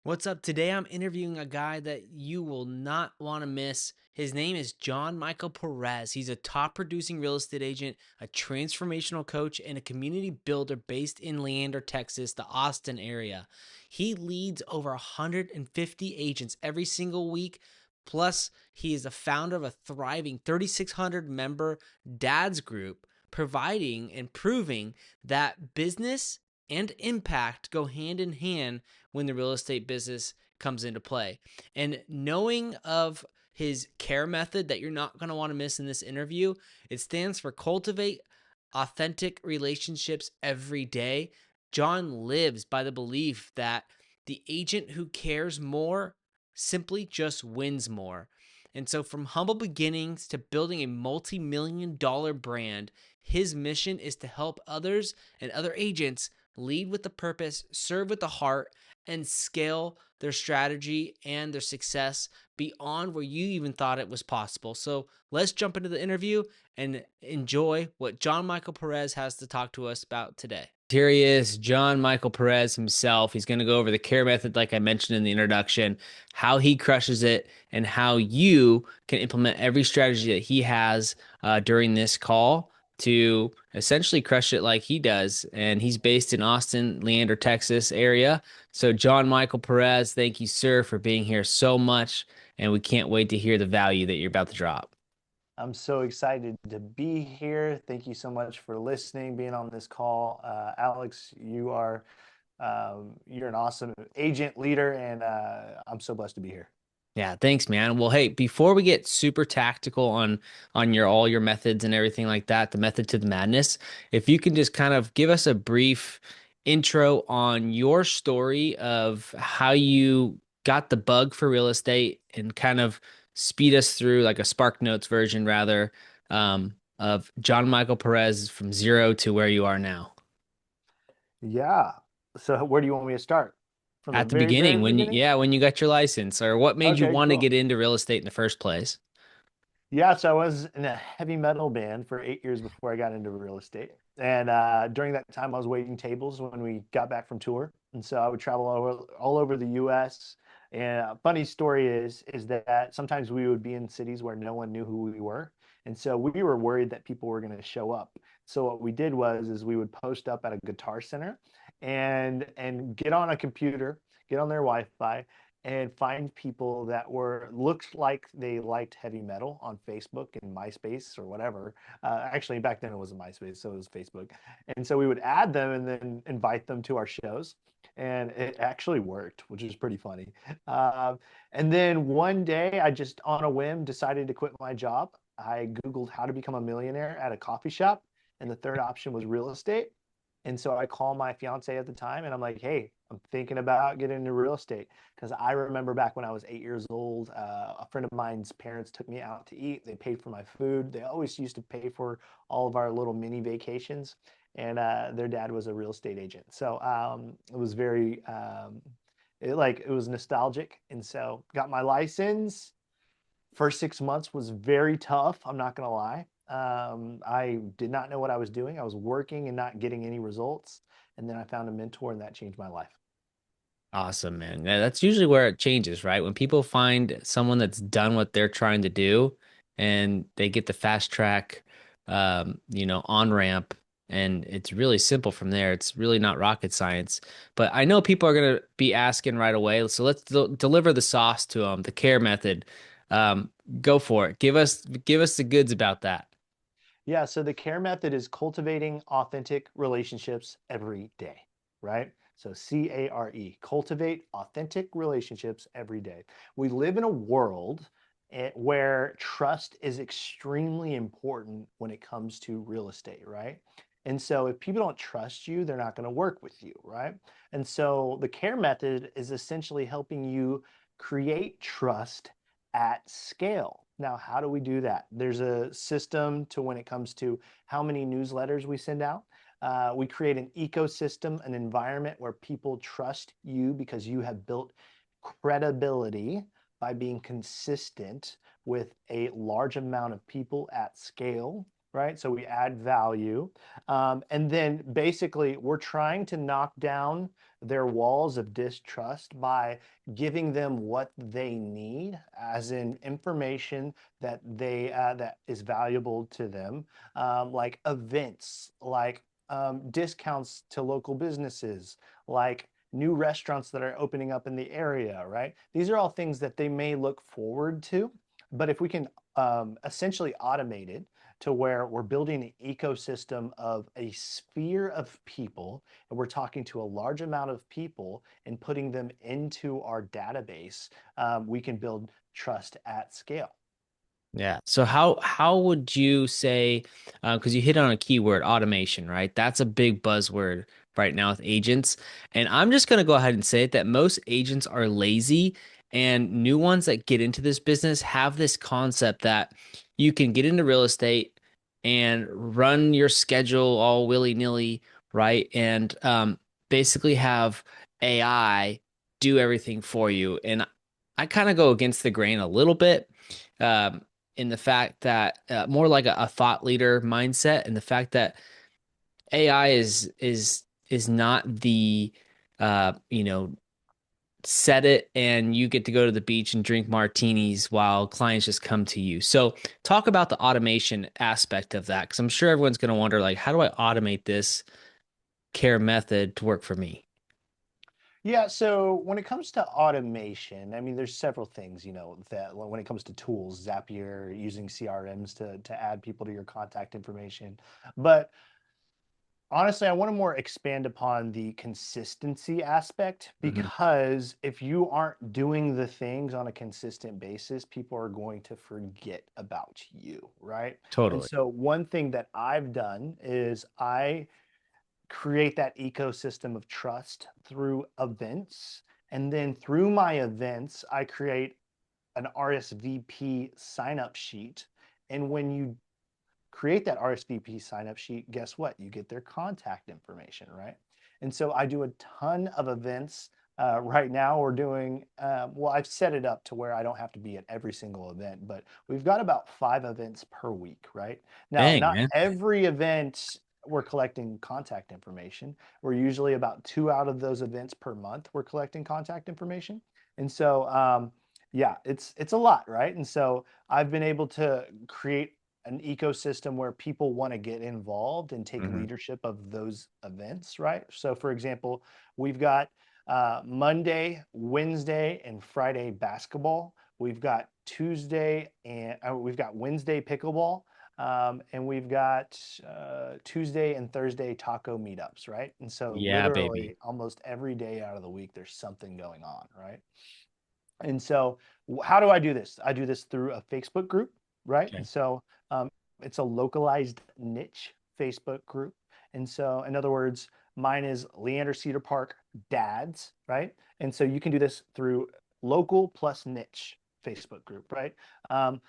What's up? Today I'm interviewing a guy that you will not want to miss. His name is John Michael Perez. He's a top producing real estate agent, a transformational coach, and a community builder based in Leander, Texas, the Austin area. He leads over 150 agents every single week. Plus, he is the founder of a thriving 3,600 member dads group, providing and proving that business and impact go hand in hand when the real estate business comes into play. And knowing of his care method that you're not going to want to miss in this interview, it stands for Cultivate Authentic Relationships Every Day. John lives by the belief that the agent who cares more simply just wins more. And so, from humble beginnings to building a multi-million-dollar brand, his mission is to help others and other agents lead with the purpose, serve with the heart, and scale their strategy and their success beyond where you even thought it was possible. So let's jump into the interview and enjoy what John Michael Perez has to talk to us about today. Here he is, John Michael Perez himself. He's going to go over the care method, like I mentioned in the introduction, how he crushes it, and how you can implement every strategy that he has during this call to essentially crush it like he does. And he's based in Austin, Leander, Texas area. So, John Michael Perez, thank you, sir, for being here so much. And we can't wait to hear the value that you're about to drop. I'm so excited to be here. Thank you so much for listening, being on this call. Alex, you're an awesome agent leader, and I'm so blessed to be here. Yeah, thanks, man. Well, hey, before we get super tactical on your all your methods and everything like that, the method to the madness, if you can just kind of give us a brief intro on your story of how you got the bug for real estate and kind of speed us through like a Spark Notes version rather of John Michael Perez from zero to where you are now. Yeah. So where do you want me to start? From the At the very, beginning, very when you, beginning? yeah, when you got your license, or what made you Okay, want to cool. get into real estate in the first place? Yeah, so I was in a heavy metal band for 8 years before I got into real estate. And during that time, I was waiting tables when we got back from tour. And so I would travel all over the US. And a funny story is that sometimes we would be in cities where no one knew who we were. And so we were worried that people were going to show up. So what we did was we would post up at a guitar center and get on a computer, get on their Wi-Fi, and find people that were looked like they liked heavy metal on Facebook and MySpace or whatever. Actually, back then it wasn't MySpace, so it was Facebook. And so we would add them and then invite them to our shows. And it actually worked, which is pretty funny. Uh, and then one day, I just on a whim decided to quit my job. I Googled how to become a millionaire at a coffee shop, and the third option was real estate. And so I call my fiance at the time and I'm like, hey, I'm thinking about getting into real estate. Because I remember back when I was 8 years old, a friend of mine's parents took me out to eat. They paid for my food. They always used to pay for all of our little mini vacations. And their dad was a real estate agent. So it was very, it was nostalgic. And so got my license. First 6 months was very tough. I'm not going to lie. I did not know what I was doing. I was working and not getting any results. And then I found a mentor, and that changed my life. Awesome, man. Yeah, that's usually where it changes, right? When people find someone that's done what they're trying to do and they get the fast track, on ramp, and it's really simple from there. It's really not rocket science. But I know people are going to be asking right away. So let's deliver the sauce to them, the care method. Go for it. Give us the goods about that. Yeah, so the care method is cultivating authentic relationships every day, right? So CARE, cultivate authentic relationships every day. We live in a world where trust is extremely important when it comes to real estate, right? And so if people don't trust you, they're not going to work with you, right? And so the care method is essentially helping you create trust at scale. Now, how do we do that? There's a system to when it comes to how many newsletters we send out. We create an ecosystem, an environment where people trust you because you have built credibility by being consistent with a large amount of people at scale, right? So we add value. And then basically, we're trying to knock down their walls of distrust by giving them what they need, as in information that is valuable to them, like events, like discounts to local businesses, like new restaurants that are opening up in the area, right? These are all things that they may look forward to, but if we can essentially automate it to where we're building an ecosystem of a sphere of people, and we're talking to a large amount of people and putting them into our database, we can build trust at scale. Yeah. So how would you say, because you hit on a keyword, automation, right? That's a big buzzword right now with agents. And I'm just going to go ahead and say it that most agents are lazy, and new ones that get into this business have this concept that you can get into real estate and run your schedule all willy-nilly, right? And basically have AI do everything for you. And I kind of go against the grain a little bit. Um, in the fact that more like a thought leader mindset, and the fact that AI is not the you know, set it and you get to go to the beach and drink martinis while clients just come to you. So talk about the automation aspect of that, because I'm sure everyone's going to wonder, like, how do I automate this care method to work for me? Yeah, so when it comes to automation, I mean, there's several things, that when it comes to tools, Zapier, using CRMs to add people to your contact information. But honestly, I want to more expand upon the consistency aspect, Hmm. because if you aren't doing the things on a consistent basis, people are going to forget about you, right? And Totally. so one thing that I've done is I create that ecosystem of trust through events. And then through my events, I create an RSVP sign up sheet. And when you create that RSVP sign up sheet, guess what? You get their contact information, right? And so I do a ton of events. Right now, we're doing, well, I've set it up to where I don't have to be at every single event, but we've got about 5 events per week, right? Now, Dang, not man. every event we're collecting contact information. We're usually about 2 out of those events per month, we're collecting contact information. And so, yeah, it's a lot, right? And so I've been able to create an ecosystem where people want to get involved and take Hmm. leadership of those events, right? So, for example, we've got Monday, Wednesday, and Friday basketball. We've got Tuesday and we've got Wednesday pickleball, and we've got Tuesday and Thursday taco meetups, right? And so, Yeah, baby. literally, almost every day out of the week, there's something going on, right? And so, how do I do this? I do this through a Facebook group, right? And Okay. so, um, it's a localized niche Facebook group. And so, in other words, mine is Leander Cedar Park Dads, right? And so, you can do this through local plus niche Facebook group, right? Um,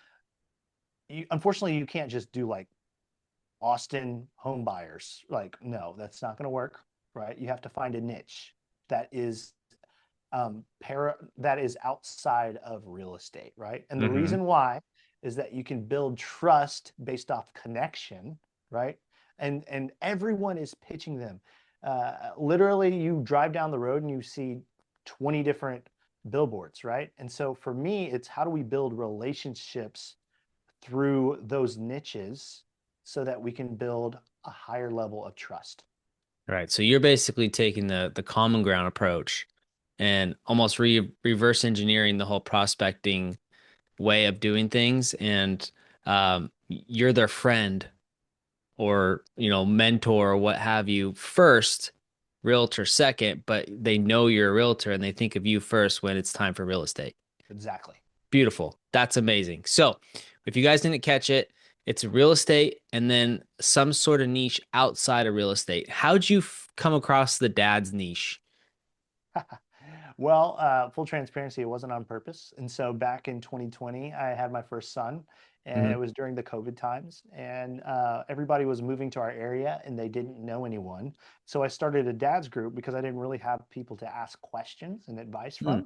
Unfortunately, you can't just do like Austin home buyers. Like, no, that's not going to work, right? You have to find a niche that is that is outside of real estate, right? And the Hmm. reason why is that you can build trust based off connection, right? And everyone is pitching them. Literally, you drive down the road and you see 20 different billboards, right? And so for me, it's how do we build relationships through those niches so that we can build a higher level of trust. Right. So you're basically taking the common ground approach and almost reverse engineering the whole prospecting way of doing things, and you're their friend or, mentor or what have you first, realtor second, but they know you're a realtor and they think of you first when it's time for real estate. Exactly. Beautiful. That's amazing. So, if you guys didn't catch it, it's real estate and then some sort of niche outside of real estate. How'd you come across the dad's niche? Well, full transparency, it wasn't on purpose. And so back in 2020, I had my first son, and it Hmm. was during the COVID times, and everybody was moving to our area and they didn't know anyone. So I started a dad's group because I didn't really have people to ask questions and advice Hmm. from.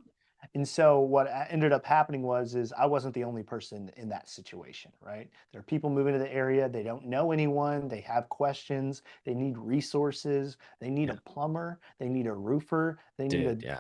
And so what ended up happening is I wasn't the only person in that situation, right? There are people moving to the area, they don't know anyone, they have questions, they need resources, they need Yeah, a plumber, they need a roofer, they need dude. Yeah.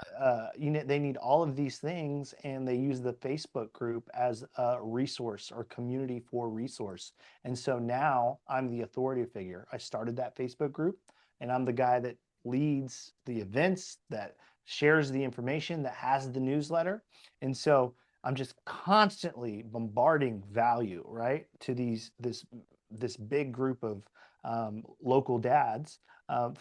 they need all of these things, and they use the Facebook group as a resource or community for resource. And so now I'm the authority figure. I started that Facebook group, and I'm the guy that leads the events, that shares the information, that has the newsletter. And so I'm just constantly bombarding value, right, to this big group of local dads, uh,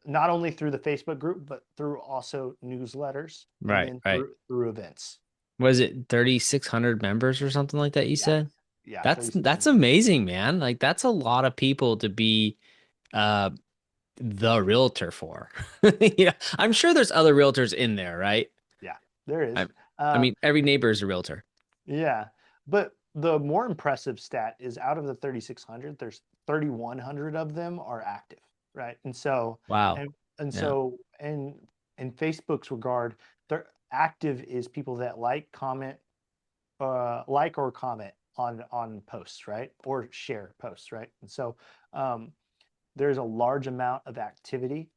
not only through the Facebook group, but through also newsletters and Right, then right. through events. Was it 3,600 members or something like that you Yeah, said? yeah, That's 3,600. amazing, man. Like that's a lot of people to be uh the realtor for. Yeah, I'm sure there's other realtors in there, right? Yeah, there I is. I Um, mean, every neighbor is a realtor. Yeah, but the more impressive stat is out of the 3,600, there's 3,100 of them are active, right? And so, Wow. and and Yeah. so, and in Facebook's regard, they're active is people that like or comment on posts, right? Or share posts, right? And so, um, there's a large amount of activity.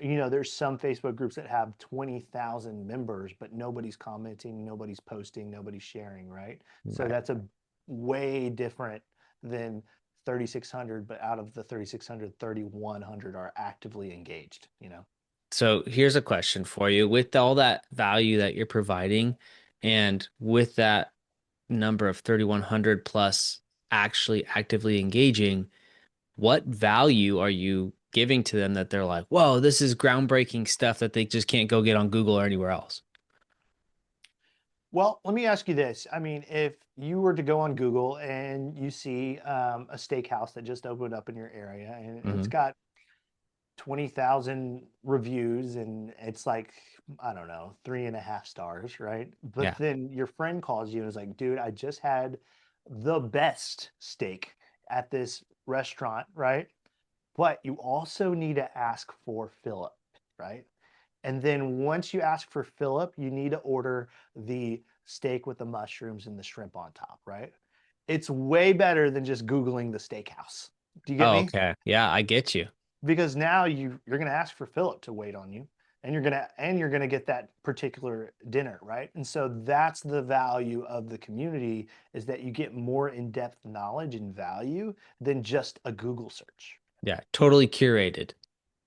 There's some Facebook groups that have 20,000 members, but nobody's commenting, nobody's posting, nobody's sharing, right? So Right. that's a way different than 3,600, but out of the 3,600, 3,100 are actively engaged. So here's a question for you. With all that value that you're providing, and with that number of 3,100 plus actually actively engaging, what value are you giving to them that they're like, whoa, this is groundbreaking stuff that they just can't go get on Google or anywhere else? Well, let me ask you this. I mean, if you were to go on Google and you see a steakhouse that just opened up in your area and it's Hmm. got 20,000 reviews and it's like, I don't know, 3.5 stars, right? But Yeah. then your friend calls you and is like, dude, I just had the best steak at this restaurant, right? But you also need to ask for Philip, right? And then once you ask for Philip, you need to order the steak with the mushrooms and the shrimp on top, right? It's way better than just Googling the steakhouse. Do you get Oh, me? okay. Yeah, I get you. Because now you're going to ask for Philip to wait on you, and you're going to get that particular dinner, right? And so that's the value of the community, is that you get more in-depth knowledge and value than just a Google search. Yeah, totally curated.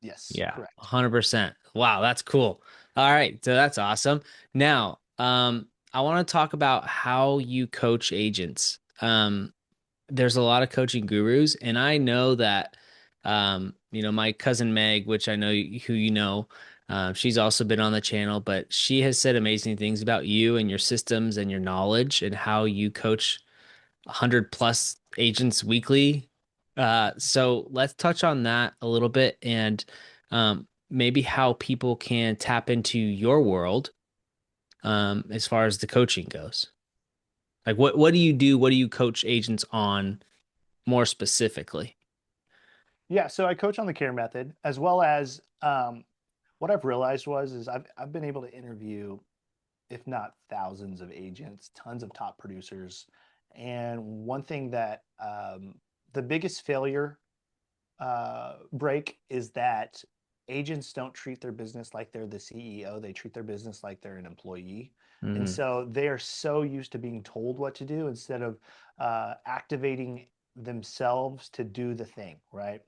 Yes, Yeah, correct. 100%. Wow, that's cool. All right, so that's awesome. Now, I want to talk about how you coach agents. There's a lot of coaching gurus, and I know that, my cousin Meg, which I know who you know, she's also been on the channel, but she has said amazing things about you and your systems and your knowledge and how you coach 100 plus agents weekly. So let's touch on that a little bit and maybe how people can tap into your world as far as the coaching goes. Like what do you do? What do you coach agents on more specifically? Yeah, so I coach on the care method, as well as what I've realized is I've been able to interview, if not thousands of agents, tons of top producers. And one thing that the biggest failure break is that agents don't treat their business like they're the CEO. They treat their business like they're an employee. And Hmm. so they are so used to being told what to do instead of activating themselves to do the thing, right?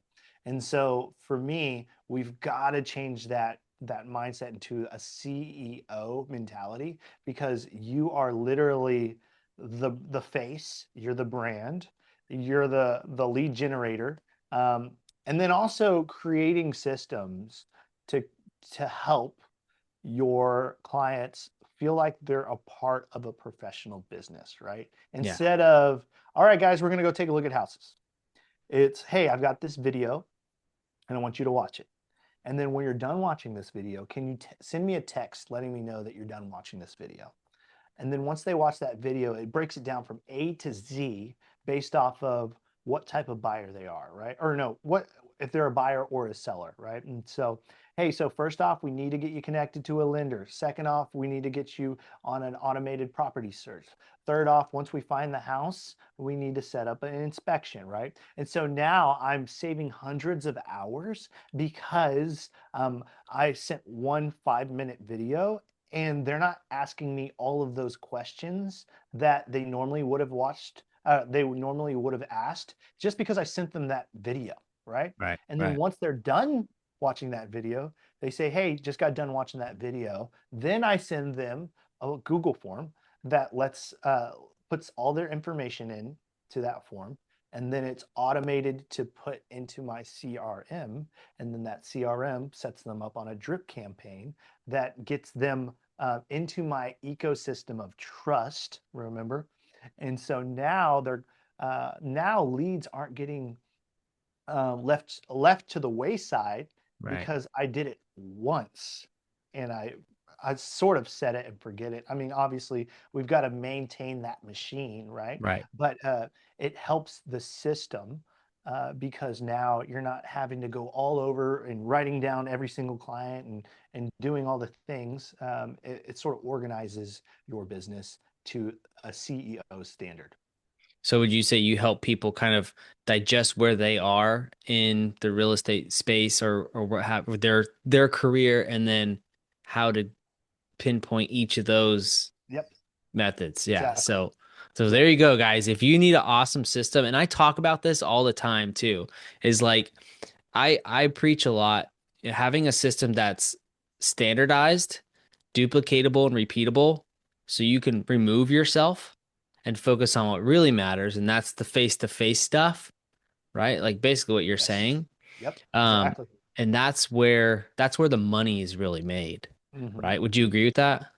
And so for me, we've got to change that mindset into a CEO mentality, because you are literally the face, you're the brand, you're the lead generator, um, and then also creating systems to to help your clients feel like they're a part of a professional business, right? Yeah. Instead of, all right, guys, we're going to go take a look at houses. It's, hey, I've got this video and I want you to watch it. And then when you're done watching this video, can you send me a text letting me know that you're done watching this video? And then once they watch that video, it breaks it down from A to Z based off of what type of buyer they are, right? Or no, what if they're a buyer or a seller, right? And so, hey, so first off, we need to get you connected to a lender. Second off, we need to get you on an automated property search. Third off, once we find the house, we need to set up an inspection, right? And so now I'm saving hundreds of hours because I sent one 5-minute video and they're not asking me all of those questions that they normally would have watched, they normally would have asked just because I sent them that video, right? Right. And then Right. once they're done watching that video, they say, hey, just got done watching that video. Then I send them a Google form that puts all their information in to that form. And then it's automated to put into my CRM. And then that CRM sets them up on a drip campaign that gets them into my ecosystem of trust, remember? And so now now leads aren't getting left to the wayside Right. because I did it once and I sort of set it and forget it. I mean, obviously, we've got to maintain that machine, right? Right. But it helps the system because now you're not having to go all over and writing down every single client and doing all the things. It sort of organizes your business to a CEO standard. So would you say you help people kind of digest where they are in the real estate space, or what with their career, and then how to pinpoint each of those Yep, methods? Yeah. exactly. So Yep. there you go, guys. If you need an awesome system, and I talk about this all the time too, is like I preach a lot, having a system that's standardized, duplicatable, and repeatable, so you can remove yourself and focus on what really matters, and that's the face-to-face stuff, right? Like basically what you're Yes. saying. Yep, Um, exactly. and that's where the money is really made, Mhm. right? Would you agree with that?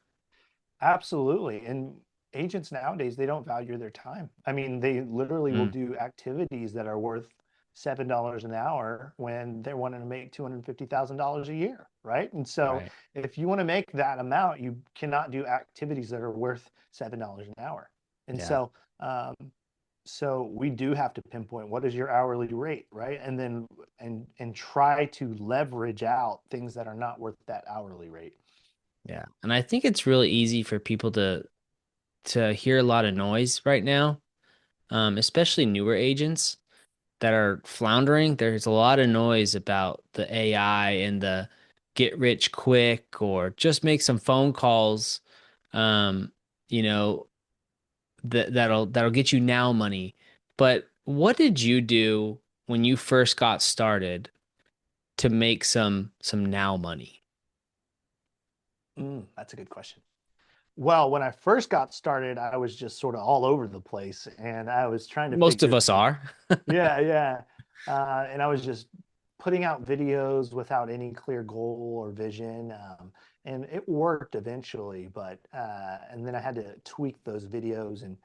Absolutely. And agents nowadays, they don't value their time. I mean, they literally will Mm, do activities that are worth $7 an hour when they're wanting to make $250,000 a year, right? And so right. if you want to make that amount, you cannot do activities that are worth $7 an hour. And Yeah. um, so we do have to pinpoint what is your hourly rate, right? And then and try to leverage out things that are not worth that hourly rate. Yeah. And I think it's really easy for people to hear a lot of noise right now, especially newer agents that are floundering. There's a lot of noise about the AI and the get rich quick or just make some phone calls, um, you know, that'll get you now money. But what did you do when you first got started to make some now money? That's a good question. Well, when I first got started, I was just sort of all over the place and I was trying to Most of figure us things. are. Yeah, yeah. And I was just putting out videos without any clear goal or vision. And it worked eventually, but and then I had to tweak those videos and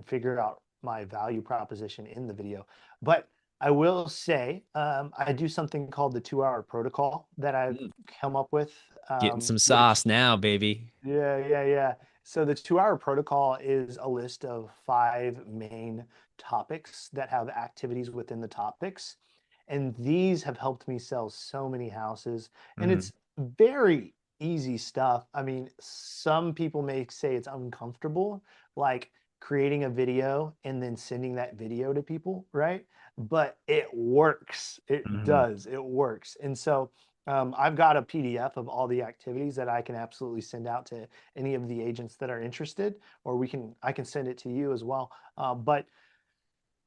figure out my value proposition in the video. But I will say, I do something called the 2-hour protocol that I've Mm, come up with, getting some sauce which now, baby. yeah, yeah, yeah. So the 2-hour protocol is a list of 5 main topics that have activities within the topics. And these have helped me sell so many houses. And Hmm. it's very easy stuff. I mean, some people may say it's uncomfortable, like creating a video and then sending that video to people, right? But it works. It Hmm. does. It works. And so I've got a PDF of all the activities that I can absolutely send out to any of the agents that are interested, or I can send it to you as well. But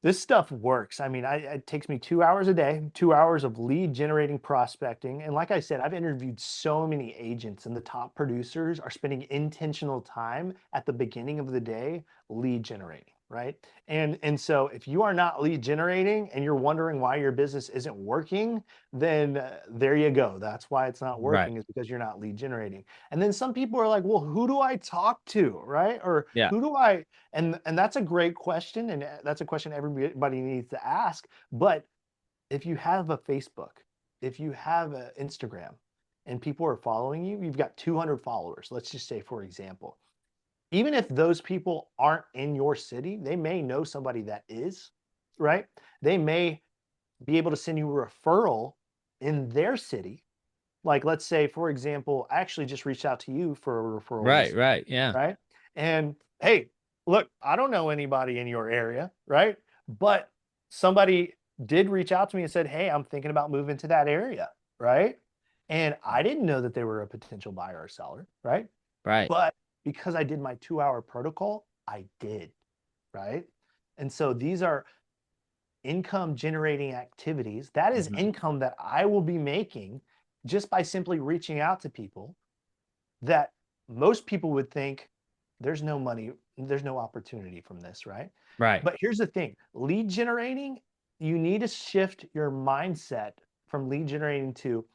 this stuff works. I mean, it takes me 2 hours a day, 2 hours of lead generating prospecting. And like I said, I've interviewed so many agents, and the top producers are spending intentional time at the beginning of the day lead generating, right? And so if you are not lead generating and you're wondering why your business isn't working, then there you go. That's why it's not Right. working, is because you're not lead generating. And then some people are like, well, who do I talk to, right? Or Yeah. who do I and that's a great question, and that's a question everybody needs to ask. But if you have a Facebook, if you have an Instagram, and people are following you, you've got 200 followers. Let's just say, for example, even if those people aren't in your city, they may know somebody that is, right? They may be able to send you a referral in their city. Like, let's say, for example, I actually just reached out to you for a referral Right, recently, right. Yeah. right? And hey, look, I don't know anybody in your area, right? But somebody did reach out to me and said, hey, I'm thinking about moving to that area, right? And I didn't know that they were a potential buyer or seller, right? Right. But because I did my 2 hour protocol, I did, right? And so these are income generating activities. That is Mhm. income that I will be making just by simply reaching out to people that most people would think there's no money, there's no opportunity from this, right? Right. But here's the thing, lead generating, you need to shift your mindset from lead generating to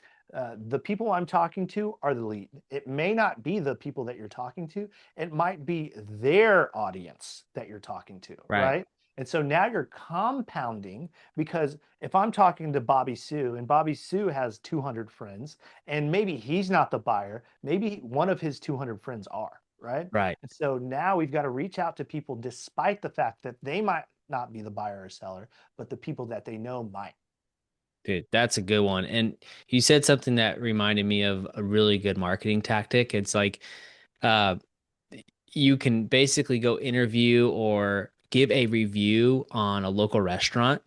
the people I'm talking to are the lead. It may not be the people that you're talking to, it might be their audience that you're talking to, Right. right? And so now you're compounding because if I'm talking to Bobby Sue and Bobby Sue has 200 friends, and maybe he's not the buyer, maybe one of his 200 friends are, right? Right. And so now we've got to reach out to people despite the fact that they might not be the buyer or seller, but the people that they know might. Dude, that's a good one. And you said something that reminded me of a really good marketing tactic. It's like uh you can basically go interview or give a review on a local restaurant,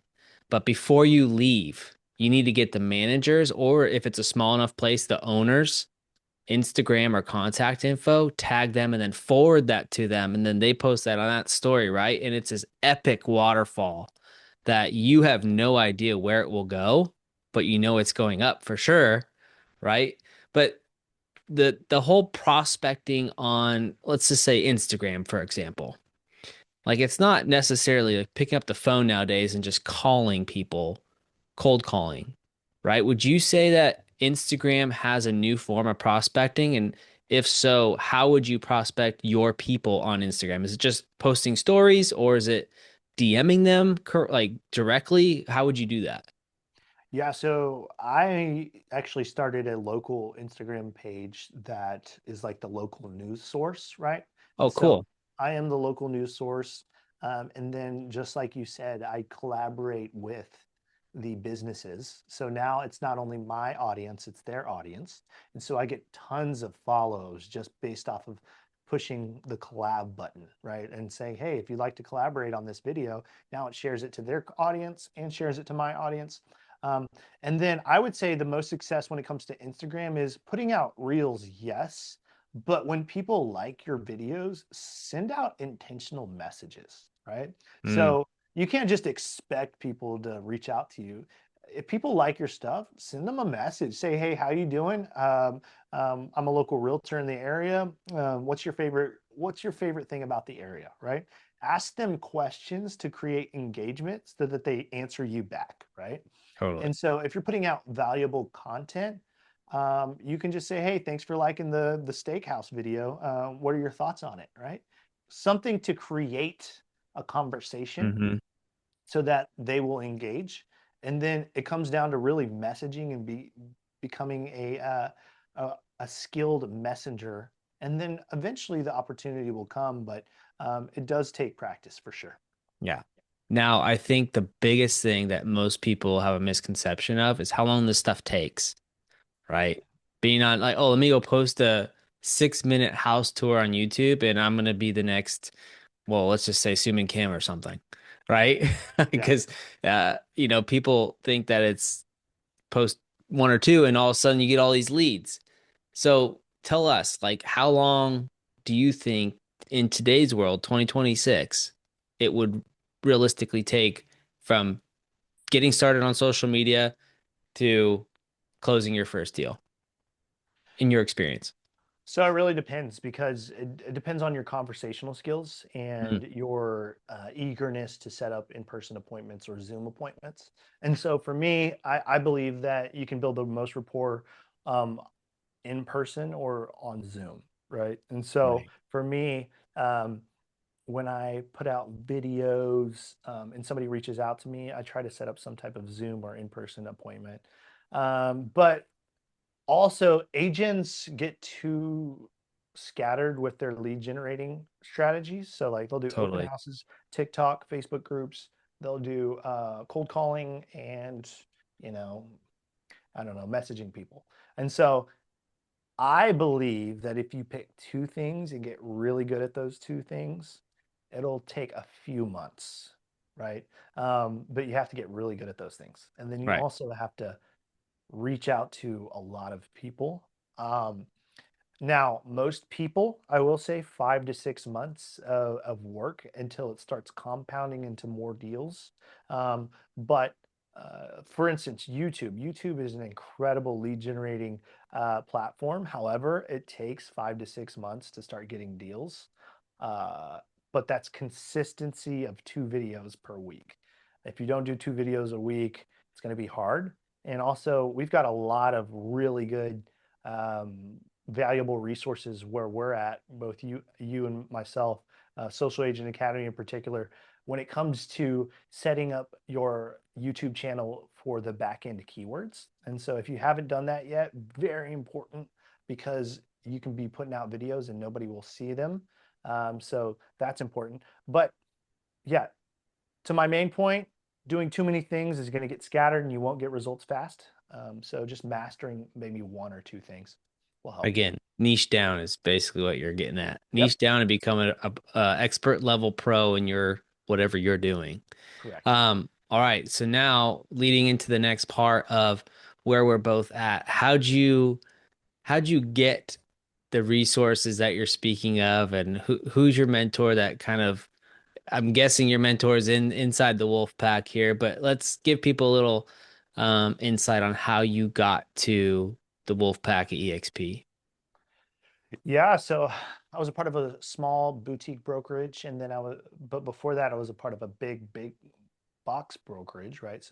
but before you leave, you need to get the managers, or if it's a small enough place, the owners Instagram or contact info, tag them, and then forward that to them. And then they post that on that story, right? And it's this epic waterfall that you have no idea where it will go, but you know it's going up for sure, right? But the whole prospecting on, let's just say Instagram, for example, like it's not necessarily like picking up the phone nowadays and just calling people, cold calling, right? Would you say that Instagram has a new form of prospecting? And if so, how would you prospect your people on Instagram? Is it just posting stories or is it DMing them like directly? How would you do that? Yeah, so I actually started a local Instagram page that is like the local news source, right? Oh, And so cool. I am the local news source. And then, just like you said, I collaborate with the businesses. So now it's not only my audience, it's their audience. And so I get tons of follows just based off of pushing the collab button, right? And saying, hey, if you'd like to collaborate on this video, now it shares it to their audience and shares it to my audience. Um, and then I would say the most success when it comes to Instagram is putting out reels, yes. But when people like your videos, send out intentional messages, right? Mm, So you can't just expect people to reach out to you. If people like your stuff, send them a message. Say, hey, how you doing? I'm a local realtor in the area. What's your favorite thing about the area, right? Ask them questions to create engagement so that they answer you back, right? totally. And so if you're putting out valuable content, you can just say, hey, thanks for liking the steakhouse video. What are your thoughts on it, right? Something to create a conversation Hmm. so that they will engage. And then it comes down to really messaging and becoming a skilled messenger. And then eventually the opportunity will come, but it does take practice for sure. Yeah. Now, I think the biggest thing that most people have a misconception of is how long this stuff takes, right? Being on like, oh, let me go post a 6 minute house tour on YouTube and I'm gonna be the next, well, let's just say Suman Kim or something, right? Yeah. Because people think that it's post one or two and all of a sudden you get all these leads. So tell us, like, how long do you think in today's world, 2026, it would realistically take from getting started on social media to closing your first deal in your experience? So it really depends because it depends on your conversational skills Mm, and your eagerness to set up in-person appointments or Zoom appointments. And so for me, I believe that you can build the most rapport um, in person or on Zoom, right? And so right. for me, when I put out videos and somebody reaches out to me, I try to set up some type of Zoom or in-person appointment. But also, agents get too scattered with their lead generating strategies. So, like, they'll do open Totally. houses, TikTok, Facebook groups. they'll do cold calling and, you know, I don't know, messaging people. And so I believe that if you pick two things and get really good at those two things, it'll take a few months, right? But you have to get really good at those things. And then you Right. also have to reach out to a lot of people. Um, Now, most people, I will say 5 to 6 months of work until it starts compounding into more deals. But for instance, YouTube is an incredible lead generating platform. However, it takes 5 to 6 months to start getting deals. Uh, but that's consistency of 2 videos per week. If you don't do 2 videos a week, it's going to be hard. And also, we've got a lot of really good um, valuable resources where we're at, both you and myself, Social Agent Academy in particular, when it comes to setting up your YouTube channel for the back end keywords. And so if you haven't done that yet, very important because you can be putting out videos and nobody will see them. So that's important. But yeah, to my main point, doing too many things is going to get scattered and you won't get results fast. So just mastering maybe one or two things will help. Again, niche down is basically what you're getting at. Yep, Niche down and become a expert level pro in your whatever you're doing. correct. All right. So now leading into the next part of where we're both at, how'd you get the resources that you're speaking of, and who's your mentor that kind of, I'm guessing your mentor is inside the wolf pack here, but let's give people a little insight on how you got to the wolf pack at EXP. Yeah, so I was a part of a small boutique brokerage, and then but before that, I was a part of a big box brokerage, right?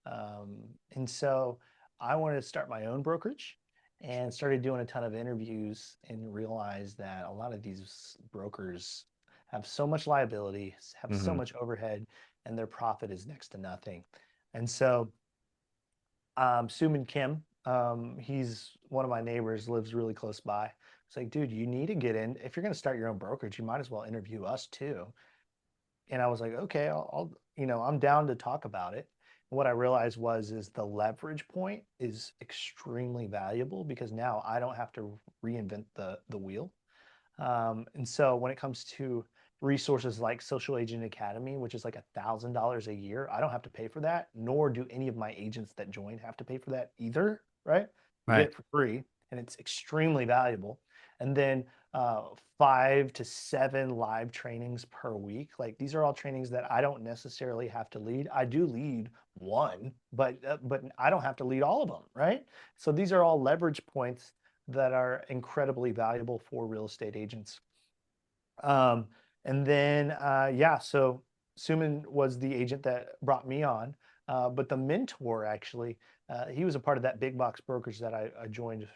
And so I wanted to start my own brokerage and started doing a ton of interviews and realized that a lot of these brokers have so much liability, have so Hmm. much overhead, and their profit is next to nothing. And so Suman Kim. He's one of my neighbors, lives really close by. It's like, dude, you need to get in. If you're going to start your own brokerage, you might as well interview us too. And I was like, okay, I'm down to talk about it. And what I realized is the leverage point is extremely valuable because now I don't have to reinvent the wheel. And so when it comes to resources like Social Agent Academy, which is like $1,000 a year, I don't have to pay for that, nor do any of my agents that join have to pay for that either, right? You get Right. it for free, and it's extremely valuable. And then 5 to 7 live trainings per week. Like these are all trainings that I don't necessarily have to lead. I do lead one, but I don't have to lead all of them, right? So these are all leverage points that are incredibly valuable for real estate agents. Um, and then, yeah, so Suman was the agent that brought me on, but the mentor actually, he was a part of that big box brokerage that I joined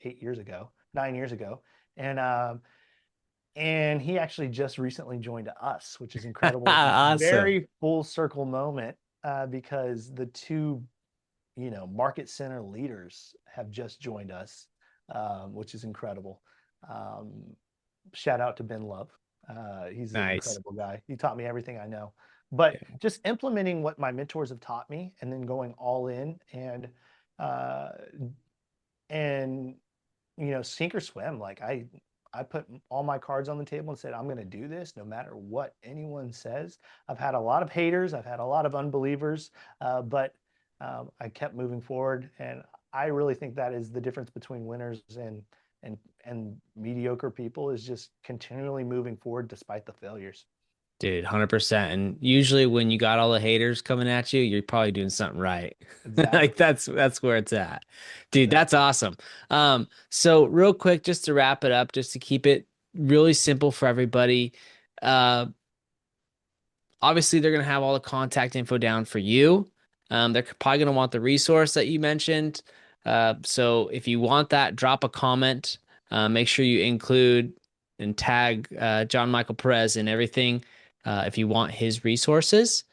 8 years ago, 9 years ago, and and he actually just recently joined us, which is incredible. It's a Awesome. very full circle moment because the two, market center leaders have just joined us, which is incredible. Um, Shout out to Ben Love. He's an Nice. incredible guy. He taught me everything I know. But just implementing what my mentors have taught me and then going all in uh, and sink or swim. Like I put all my cards on the table and said, I'm going to do this no matter what anyone says. I've had a lot of haters, I've had a lot of unbelievers, but I kept moving forward. And I really think that is the difference between winners and mediocre people is just continually moving forward despite the failures. Dude, 100%. And usually when you got all the haters coming at you, you're probably doing something right. Like Exactly. that's where it's at. Dude, Yep. that's awesome. So real quick, just to wrap it up, just to keep it really simple for everybody. Uh, Obviously they're going to have all the contact info down for you. They're probably going to want the resource that you mentioned. So if you want that, drop a comment. Make sure you include and tag John Michael Perez in everything if you want his resources.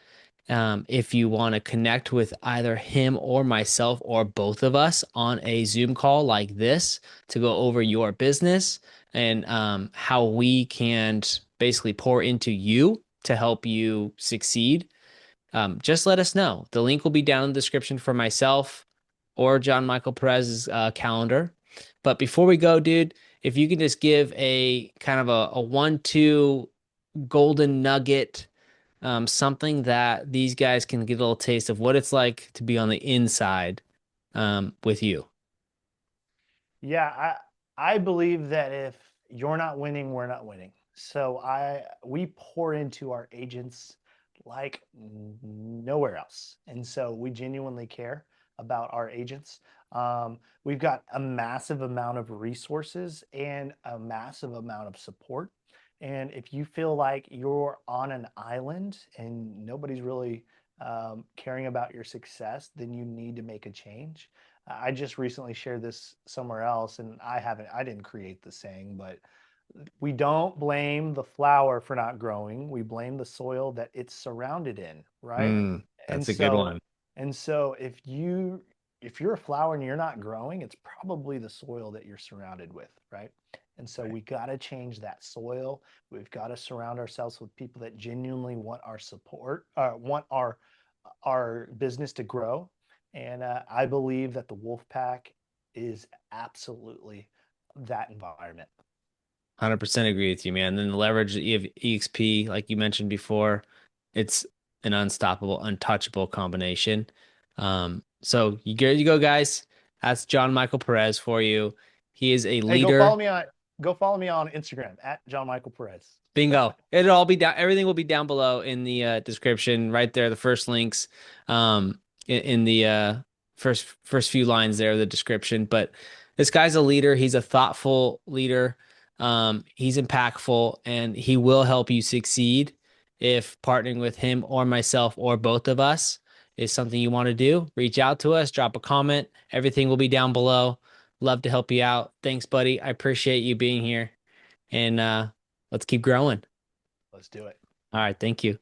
If you want to connect with either him or myself or both of us on a Zoom call like this to go over your business and how we can basically pour into you to help you succeed, just let us know. The link will be down in the description for myself or John Michael Perez's calendar. But before we go, dude, if you can just give a kind of a 1-2 golden nugget, something that these guys can get a little taste of what it's like to be on the inside with you. Yeah, I believe that if you're not winning, we're not winning. So we pour into our agents like nowhere else. And so we genuinely care about our agents. We've got a massive amount of resources and a massive amount of support. And if you feel like you're on an island and nobody's really caring about your success, then you need to make a change. I just recently shared this somewhere else, and I didn't create the saying, but we don't blame the flower for not growing. We blame the soil that it's surrounded in, right? And That's a good so, one. and so if you're a flower and you're not growing, it's probably the soil that you're surrounded with, right? And so Right. we got to change that soil. We've got to surround ourselves with people that genuinely want our support, want our business to grow. And I believe that the wolf pack is absolutely that environment. 100% agree with you, man. Then the leverage that you have EXP, like you mentioned before, it's an unstoppable, untouchable combination. So you go, guys. That's John Michael Perez for you. He is a Hey, leader. go follow me on Instagram at John Michael Perez. Bingo. It'll all be down. Everything will be down below in the description, right there. The first links, in the first few lines there, the description. But this guy's a leader. He's a thoughtful leader. He's impactful, and he will help you succeed if partnering with him or myself or both of us is something you want to do. Reach out to us, drop a comment. Everything will be down below. Love to help you out. Thanks, buddy. I appreciate you being here, and let's keep growing. Let's do it. All right. Thank you.